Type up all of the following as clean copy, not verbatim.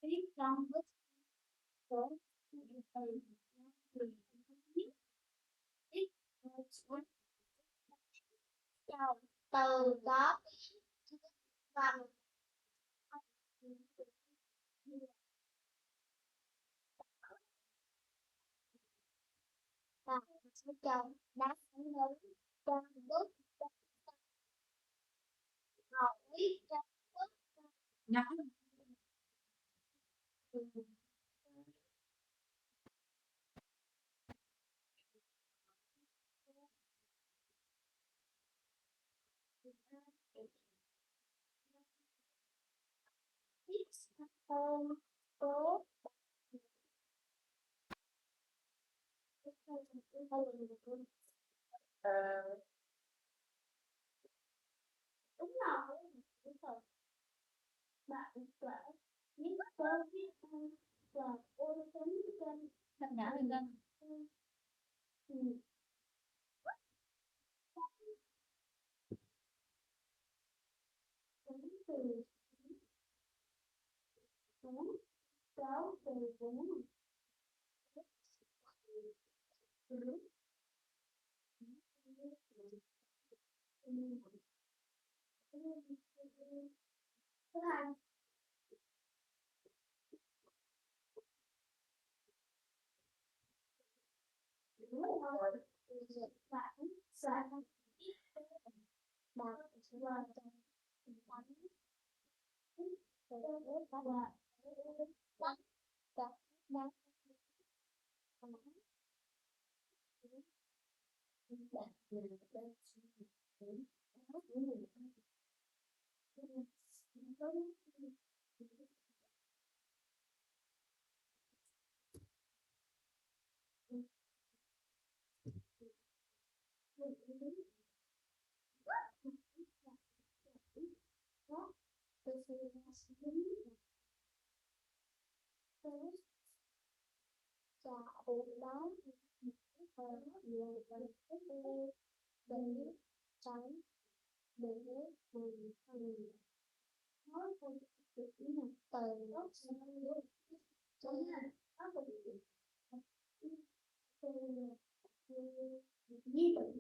Biết trong bức số từ biết ít chào từ có vần và số chồng đáp ứng lớn trong bức hỏi trong bức nói biết ôm cố ờ đúng rồi đúng rồi bạn đã biết có biết và ôn tính trên thật nhỏ hơn cân ừ. Tính từ bốn sáu từ bốn từ thứ hai đúng rồi bạn soạn bạn soạn bánh và bánh và bánh chào đón nhiều lần đến tránh để nói không được từ gốc sang luôn chẳng hạn có một từ di động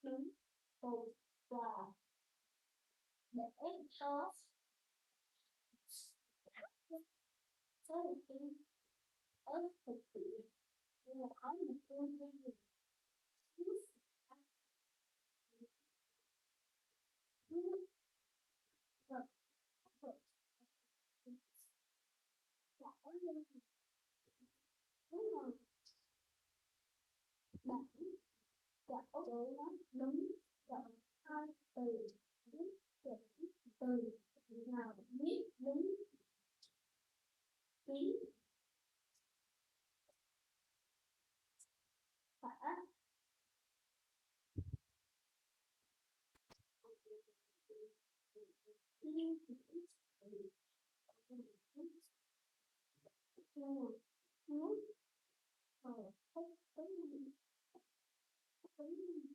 đứng từ và để có số đầu tiên ở thực tiễn là có một tương đương vật vật rõ lên đúng rồi bạn gõ chỗ nó đúng gọn hai từ biết chữ từ nào biết đúng ký phả liên chữ nước ở không tính tính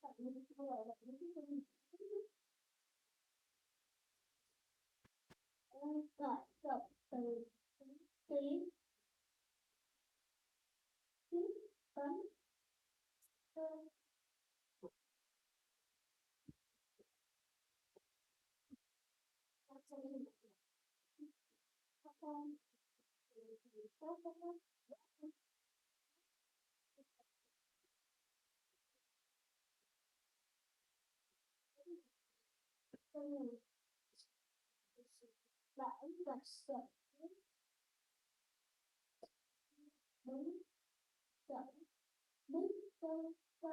tại vì gọi là những cái gọi động từ ký ký tấn bãi và sợ đúng sợ đúng cơ cơ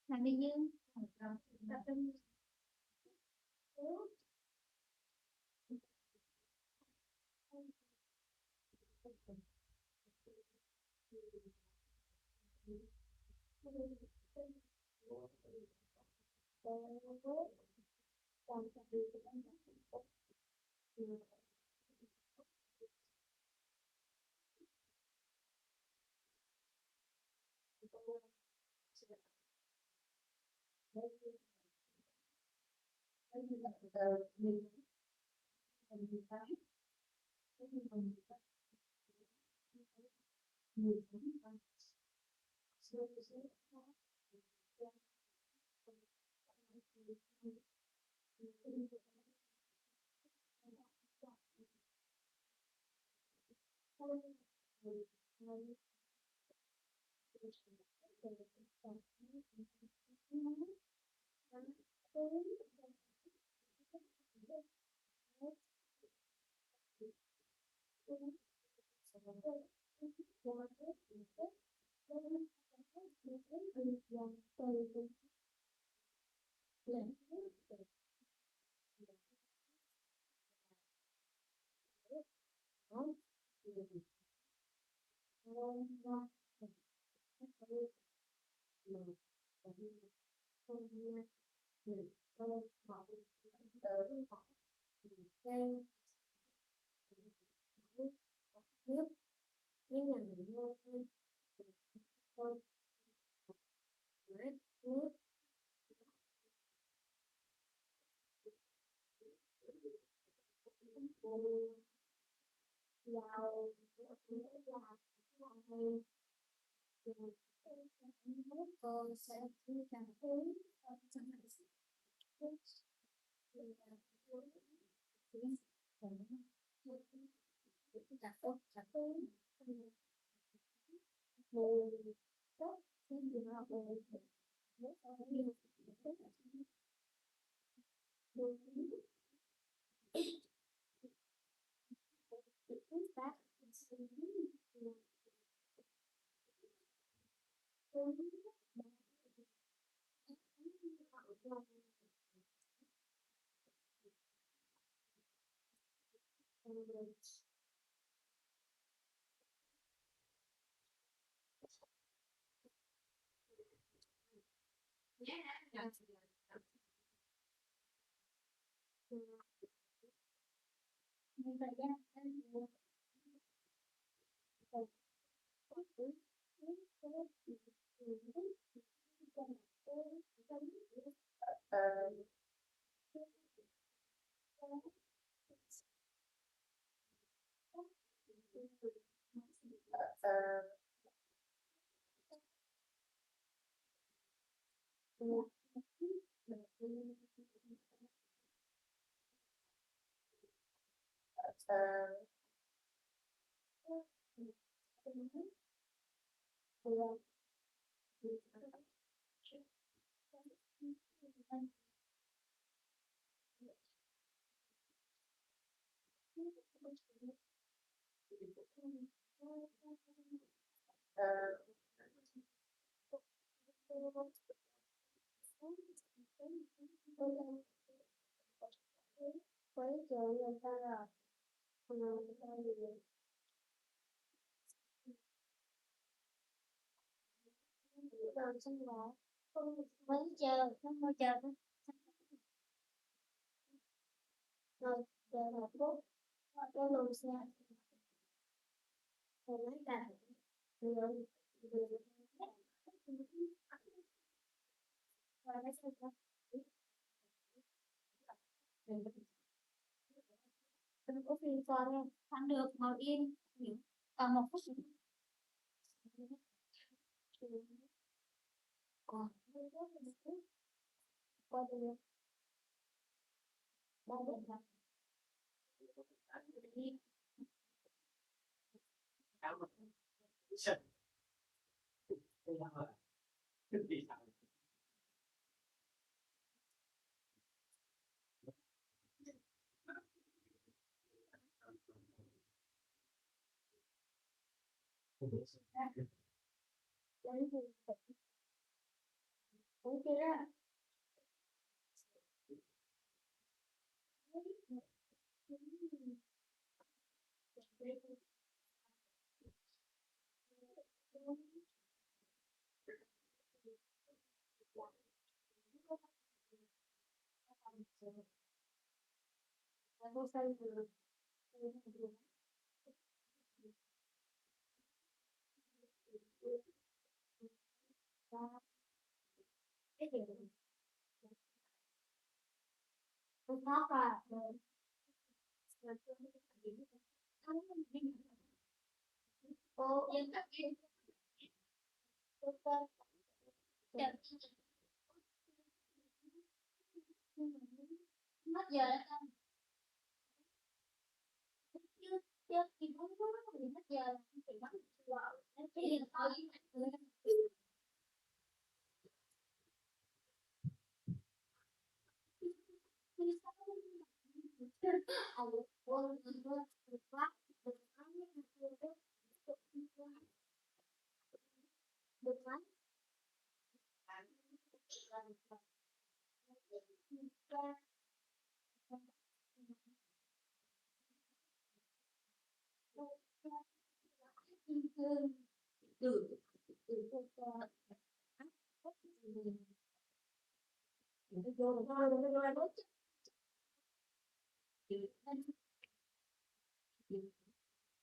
Làm đi Dương. Cô sẽ làm với giờ người ta là người ta rồi xong rồi vẫn chờ không ngồi chờ rồi chờ 1 phút cái luồng xe rồi lấy cả rồi lấy xe đừng có phiền phức nha ăn được ngồi yên còn 1 phút còn qua được 3 điện thoại đi lấy gì cũng kia ra cô xây từ cái gì tôi thoát ra rồi cô yên tâm cô mất giờ đã không chưa chưa thì không có thì mất giờ thì bắt vào nó chỉ thôi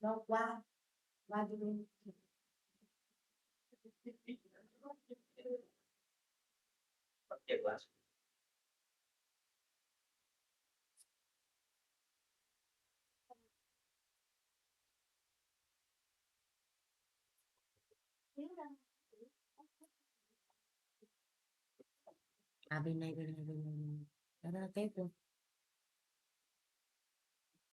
Nó qua đi bên Tiếp quá. bên này đó là cái của